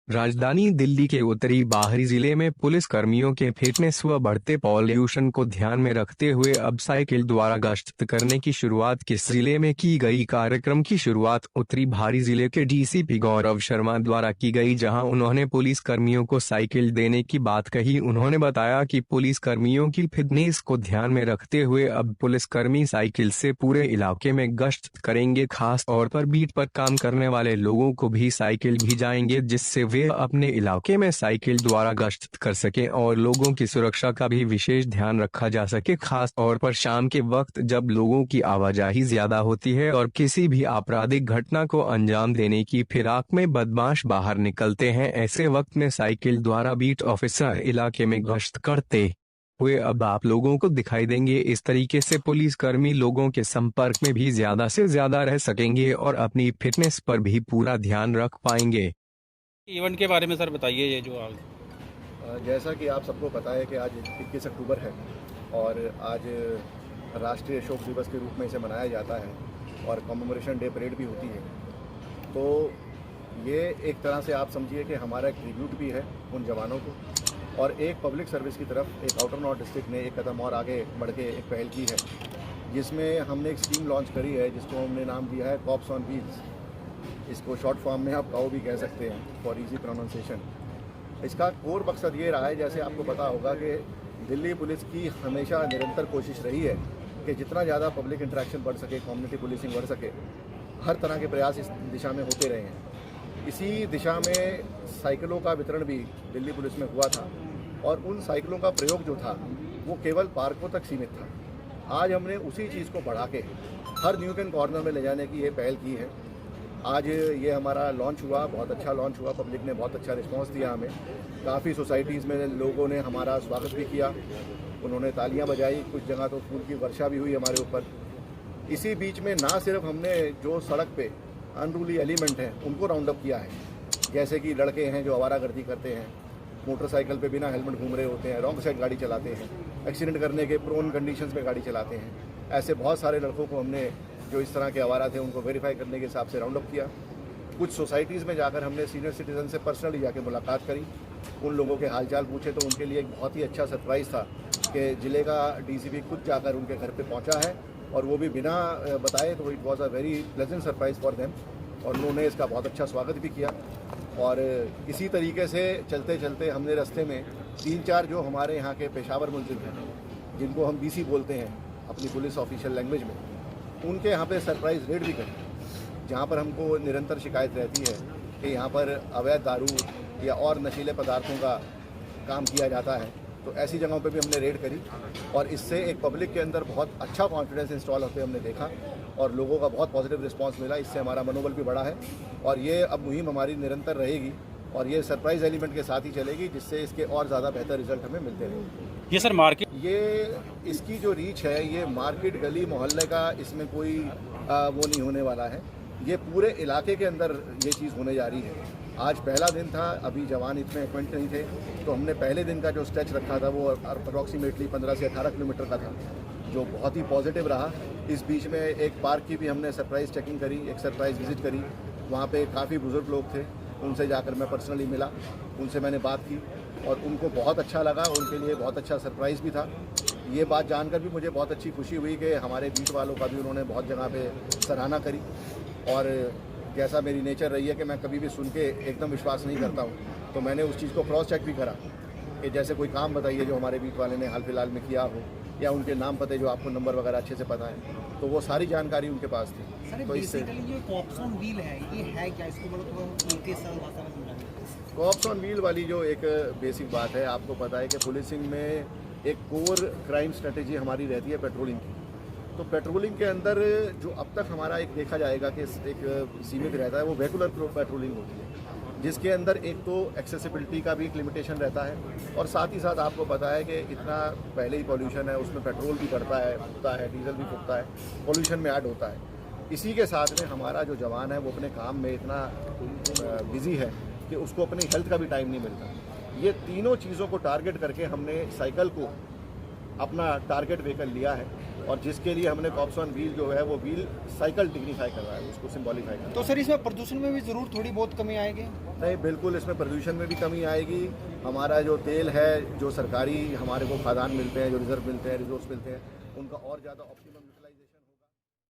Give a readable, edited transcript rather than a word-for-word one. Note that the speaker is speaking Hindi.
राजधानी दिल्ली के उत्तरी बाहरी जिले में पुलिस कर्मियों के फिटनेस व बढ़ते पॉल्यूशन को ध्यान में रखते हुए अब साइकिल द्वारा गश्त करने की शुरुआत किस जिले में की गई। कार्यक्रम की शुरुआत उत्तरी बाहरी जिले के डीसीपी गौरव शर्मा द्वारा की गई, जहां उन्होंने पुलिस कर्मियों को साइकिल देने की बात कही। उन्होंने बताया कि पुलिस कर्मियों की फिटनेस को ध्यान में रखते हुए अब पुलिसकर्मी साइकिल से पूरे इलाके में गश्त करेंगे। खास तौर पर बीट पर काम करने वाले लोगों को भी साइकिल भेजाएंगे, जिससे वे अपने इलाके में साइकिल द्वारा गश्त कर सकें और लोगों की सुरक्षा का भी विशेष ध्यान रखा जा सके। खास तौर पर शाम के वक्त जब लोगों की आवाजाही ज्यादा होती है और किसी भी आपराधिक घटना को अंजाम देने की फिराक में बदमाश बाहर निकलते हैं, ऐसे वक्त में साइकिल द्वारा बीट ऑफिसर इलाके में गश्त करते हुए अब आप लोगों को दिखाई देंगे। इस तरीके से पुलिसकर्मी लोगों के संपर्क में भी ज्यादा से ज्यादा रह सकेंगे और अपनी फिटनेस पर भी पूरा ध्यान रख पाएंगे। इवेंट के बारे में सर बताइए। ये जो आज जैसा कि आप सबको पता है कि आज 21 अक्टूबर है और आज राष्ट्रीय शोक दिवस के रूप में इसे मनाया जाता है और कॉमेमोरेशन डे परेड भी होती है। तो ये एक तरह से आप समझिए कि हमारा एक ट्रिब्यूट भी है उन जवानों को, और एक पब्लिक सर्विस की तरफ एक आउटर नॉर्थ डिस्ट्रिक्ट ने एक कदम और आगे बढ़ के एक पहल की है, जिसमें हमने एक स्कीम लॉन्च करी है जिसको हमने नाम दिया है कॉप्स ऑन व्हील्स। इसको शॉर्ट फॉर्म में आप काओ भी कह सकते हैं फॉर इजी प्रोनाउंसिएशन। इसका कोर मकसद ये रहा है, जैसे आपको पता होगा कि दिल्ली पुलिस की हमेशा निरंतर कोशिश रही है कि जितना ज़्यादा पब्लिक इंटरेक्शन बढ़ सके, कम्युनिटी पुलिसिंग बढ़ सके, हर तरह के प्रयास इस दिशा में होते रहे हैं। इसी दिशा में साइकिलों का वितरण भी दिल्ली पुलिस में हुआ था और उन साइकिलों का प्रयोग जो था वो केवल पार्कों तक सीमित था। आज हमने उसी चीज़ को बढ़ा के हर न्यूक एंड कॉर्नर में ले जाने की ये पहल की है। आज ये हमारा लॉन्च हुआ, बहुत अच्छा लॉन्च हुआ, पब्लिक ने बहुत अच्छा रिस्पांस दिया हमें। काफ़ी सोसाइटीज़ में लोगों ने हमारा स्वागत भी किया, उन्होंने तालियां बजाई, कुछ जगह तो फूल की वर्षा भी हुई हमारे ऊपर। इसी बीच में ना सिर्फ हमने जो सड़क पे अनरूली एलिमेंट हैं उनको राउंड अप किया है, जैसे कि लड़के हैं जो आवारागर्दी करते हैं, मोटरसाइकिल पे बिना हेलमेट घूम रहे होते हैं, रॉन्ग साइड गाड़ी चलाते हैं, एक्सीडेंट करने के प्रोन कंडीशंस में गाड़ी चलाते हैं। ऐसे बहुत सारे लड़कों को हमने जो इस तरह के आवारा थे उनको वेरीफाई करने के हिसाब से राउंड अप किया। कुछ सोसाइटीज़ में जाकर हमने सीनियर सिटीजन से पर्सनली जाके मुलाकात करी, उन लोगों के हालचाल पूछे। तो उनके लिए एक बहुत ही अच्छा सरप्राइज़ था कि ज़िले का डीसीपी खुद जाकर उनके घर पे पहुंचा है और वो भी बिना बताए। तो it was a very pleasant surprise for them और उन्होंने इसका बहुत अच्छा स्वागत भी किया। और इसी तरीके से चलते चलते हमने रास्ते में 3-4 जो हमारे यहाँ के पेशावर मुलजिम हैं, जिनको हम बीसी बोलते हैं अपनी पुलिस ऑफिशियल लैंग्वेज में, उनके यहाँ पे सरप्राइज़ रेड भी करी, जहाँ पर हमको निरंतर शिकायत रहती है कि यहाँ पर अवैध दारू या और नशीले पदार्थों का काम किया जाता है। तो ऐसी जगहों पे भी हमने रेड करी और इससे एक पब्लिक के अंदर बहुत अच्छा कॉन्फिडेंस इंस्टॉल होते हमने देखा और लोगों का बहुत पॉजिटिव रिस्पांस मिला। इससे हमारा मनोबल भी बढ़ा है और ये अब मुहिम हमारी निरंतर रहेगी और ये सरप्राइज़ एलिमेंट के साथ ही चलेगी, जिससे इसके और ज़्यादा बेहतर रिजल्ट हमें मिलते रहेंगे। ये सर मार्केट, ये इसकी जो रीच है, ये मार्केट गली मोहल्ले का इसमें कोई वो नहीं होने वाला है। ये पूरे इलाके के अंदर ये चीज़ होने जा रही है। आज पहला दिन था, अभी जवान इतने अक्वेंट नहीं थे, तो हमने पहले दिन का जो स्ट्रेच रखा था वो अप्रॉक्सीमेटली 15 से 18 किलोमीटर का था, जो बहुत ही पॉजिटिव रहा। इस बीच में एक पार्क की भी हमने सरप्राइज़ चेकिंग करी, एक सरप्राइज़ विज़िट करी। वहाँ पे काफ़ी बुज़ुर्ग लोग थे, उनसे जाकर मैं पर्सनली मिला, उनसे मैंने बात की और उनको बहुत अच्छा लगा, उनके लिए बहुत अच्छा सरप्राइज़ भी था। ये बात जानकर भी मुझे बहुत अच्छी खुशी हुई कि हमारे बीट वालों का भी उन्होंने बहुत जगह पे सराहना करी। और जैसा मेरी नेचर रही है कि मैं कभी भी सुन के एकदम विश्वास नहीं करता हूँ, तो मैंने उस चीज़ को क्रॉस चेक भी करा कि जैसे कोई काम बताइए जो हमारे बीट वाले ने हाल फिलहाल में किया हो, या उनके नाम पते जो आपको नंबर वगैरह अच्छे से पता है, तो वो सारी जानकारी उनके पास थी। सर, तो इससे ये कॉप्स ऑन व्हील है, ये है क्या? इसको मतलब एक सरल भाषा में समझाइए। कॉप्स ऑन व्हील वाली जो एक बेसिक बात है, आपको पता है कि पुलिसिंग में एक कोर क्राइम स्ट्रेटेजी हमारी रहती है पेट्रोलिंग की। तो पेट्रोलिंग के अंदर जो अब तक हमारा एक देखा जाएगा कि एक सीमित रहता है, वो वेहिकुलर पेट्रोलिंग होती है, जिसके अंदर एक तो एक्सेसिबिलिटी का भी एक लिमिटेशन रहता है और साथ ही साथ आपको पता है कि इतना पहले ही पॉल्यूशन है, उसमें पेट्रोल भी बढ़ता है, फूकता है, डीजल भी फूकता है, पॉल्यूशन में ऐड होता है। इसी के साथ में हमारा जो जवान है वो अपने काम में इतना बिजी है कि उसको अपनी हेल्थ का भी टाइम नहीं मिलता। ये तीनों चीज़ों को टारगेट करके हमने साइकिल को अपना टारगेट व्हीकल लिया है और जिसके लिए हमने कॉप्स ऑन व्हील जो है वो व्हील साइकिल डिग्निफाई कर रहा है, उसको सिंबॉलिफाई कर रहा है। तो सर इसमें प्रदूषण में भी ज़रूर थोड़ी बहुत कमी आएगी? नहीं, बिल्कुल इसमें प्रदूषण में भी कमी आएगी। हमारा जो तेल है, जो सरकारी हमारे को खादान मिलते हैं, जो रिजर्व मिलते हैं, रिसोर्स मिलते हैं, उनका और ज़्यादा ऑप्टिमम यूटिलाइजेशन